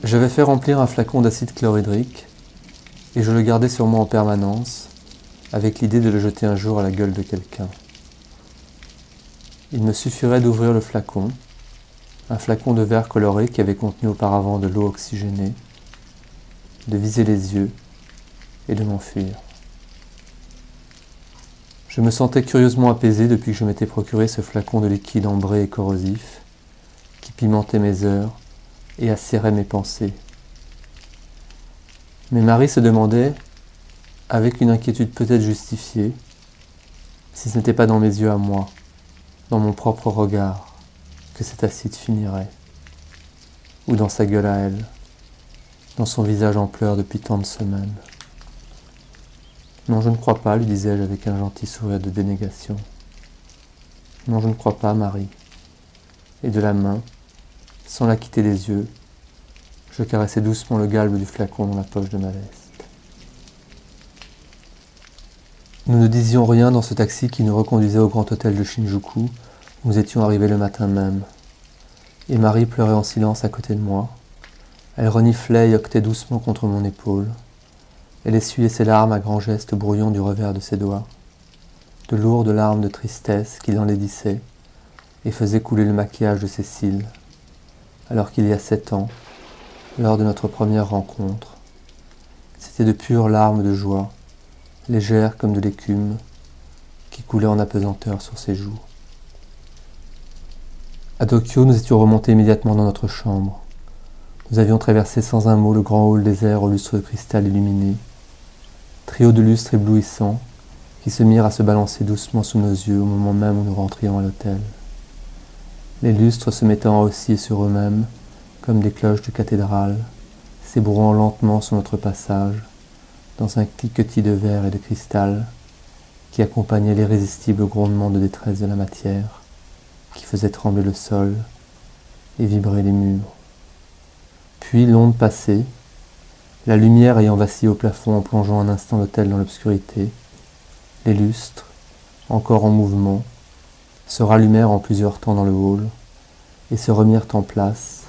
J'avais fait remplir un flacon d'acide chlorhydrique et je le gardais sur moi en permanence, avec l'idée de le jeter un jour à la gueule de quelqu'un. Il me suffirait d'ouvrir le flacon, un flacon de verre coloré qui avait contenu auparavant de l'eau oxygénée, de viser les yeux et de m'enfuir. Je me sentais curieusement apaisé depuis que je m'étais procuré ce flacon de liquide ambré et corrosif qui pimentait mes heures et acérait mes pensées. Mais Marie se demandait, avec une inquiétude peut-être justifiée, si ce n'était pas dans mes yeux à moi, dans mon propre regard, que cet acide finirait, ou dans sa gueule à elle, dans son visage en pleurs depuis tant de semaines. Non, je ne crois pas, lui disais-je avec un gentil sourire de dénégation. Non, je ne crois pas, Marie. Et de la main, sans la quitter des yeux, je caressais doucement le galbe du flacon dans la poche de ma veste. Nous ne disions rien dans ce taxi qui nous reconduisait au grand hôtel de Shinjuku, où nous étions arrivés le matin même. Et Marie pleurait en silence à côté de moi. Elle reniflait et hoquetait doucement contre mon épaule. Elle essuyait ses larmes à grands gestes brouillons du revers de ses doigts. De lourdes larmes de tristesse qui l'enlaidissaient et faisaient couler le maquillage de ses cils. Alors qu'il y a 7 ans, lors de notre première rencontre, c'était de pures larmes de joie, légères comme de l'écume, qui coulaient en apesanteur sur ses joues. À Tokyo, nous étions remontés immédiatement dans notre chambre. Nous avions traversé sans un mot le grand hall désert au lustre de cristal illuminé, trio de lustres éblouissants qui se mirent à se balancer doucement sous nos yeux au moment même où nous rentrions à l'hôtel. Les lustres se mettant à osciller sur eux-mêmes, comme des cloches de cathédrale, s'ébrouant lentement sur notre passage, dans un cliquetis de verre et de cristal qui accompagnait l'irrésistible grondement de détresse de la matière, qui faisait trembler le sol et vibrer les murs. Puis, l'onde passée, la lumière ayant vacillé au plafond en plongeant un instant l'hôtel dans l'obscurité, les lustres, encore en mouvement, se rallumèrent en plusieurs temps dans le hall et se remirent en place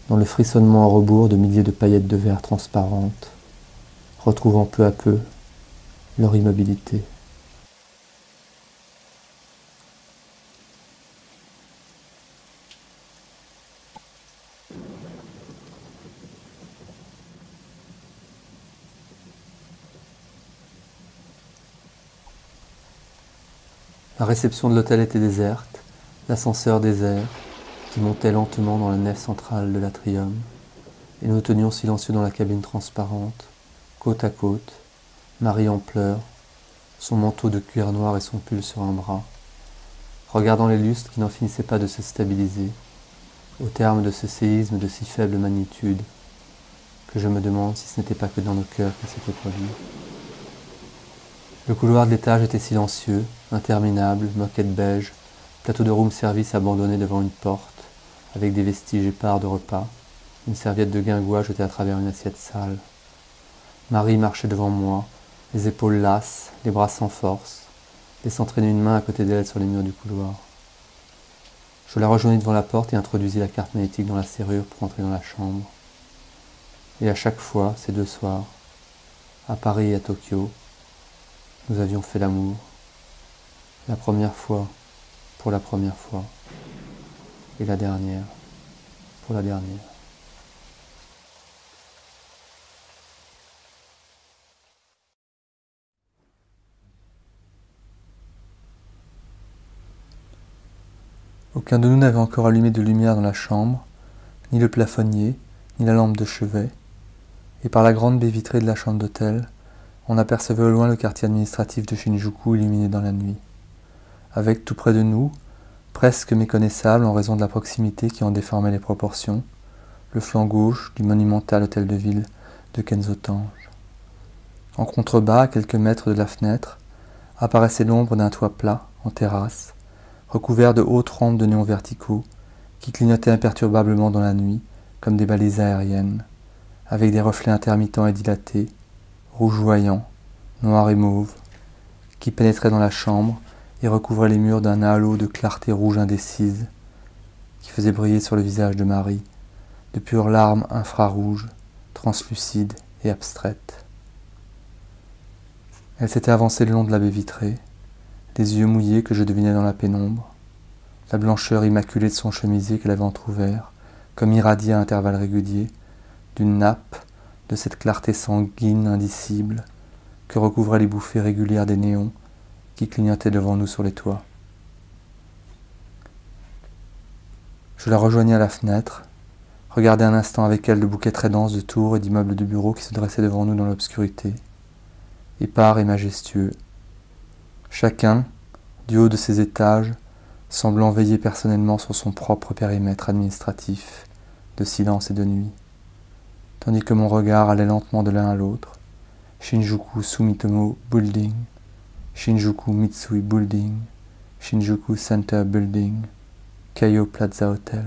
dans le frissonnement en rebours de milliers de paillettes de verre transparentes, retrouvant peu à peu leur immobilité. La réception de l'hôtel était déserte, l'ascenseur désert, qui montait lentement dans la nef centrale de l'atrium, et nous tenions silencieux dans la cabine transparente, côte à côte, Marie en pleurs, son manteau de cuir noir et son pull sur un bras, regardant les lustres qui n'en finissaient pas de se stabiliser, au terme de ce séisme de si faible magnitude, que je me demande si ce n'était pas que dans nos cœurs qu'il s'était produit. Le couloir de l'étage était silencieux, interminable, moquette beige, plateau de room service abandonné devant une porte, avec des vestiges épars de repas, une serviette de guingois jetée à travers une assiette sale. Marie marchait devant moi, les épaules lasses, les bras sans force, laissant traîner une main à côté d'elle sur les murs du couloir. Je la rejoignis devant la porte et introduisis la carte magnétique dans la serrure pour entrer dans la chambre. Et à chaque fois, ces 2 soirs, à Paris et à Tokyo, nous avions fait l'amour, la première fois, pour la première fois, et la dernière, pour la dernière. Aucun de nous n'avait encore allumé de lumière dans la chambre, ni le plafonnier, ni la lampe de chevet, et par la grande baie vitrée de la chambre d'hôtel, on apercevait au loin le quartier administratif de Shinjuku illuminé dans la nuit, avec tout près de nous, presque méconnaissable en raison de la proximité qui en déformait les proportions, le flanc gauche du monumental hôtel de ville de Kenzotange. En contrebas, à quelques mètres de la fenêtre, apparaissait l'ombre d'un toit plat, en terrasse, recouvert de hautes rampes de néons verticaux, qui clignotaient imperturbablement dans la nuit, comme des balises aériennes, avec des reflets intermittents et dilatés, rougeoyants, noirs et mauves, qui pénétraient dans la chambre et recouvraient les murs d'un halo de clarté rouge indécise, qui faisait briller sur le visage de Marie de pures larmes infrarouges, translucides et abstraites. Elle s'était avancée le long de la baie vitrée, les yeux mouillés que je devinais dans la pénombre, la blancheur immaculée de son chemisier qu'elle avait entrouvert, comme irradiée à intervalles réguliers, d'une nappe de cette clarté sanguine indicible que recouvraient les bouffées régulières des néons qui clignotaient devant nous sur les toits. Je la rejoignis à la fenêtre, regardai un instant avec elle le bouquet très dense de tours et d'immeubles de bureaux qui se dressaient devant nous dans l'obscurité, épars et majestueux, chacun, du haut de ses étages, semblant veiller personnellement sur son propre périmètre administratif de silence et de nuit, tandis que mon regard allait lentement de l'un à l'autre, Shinjuku Sumitomo Building, Shinjuku Mitsui Building, Shinjuku Center Building, Keio Plaza Hotel.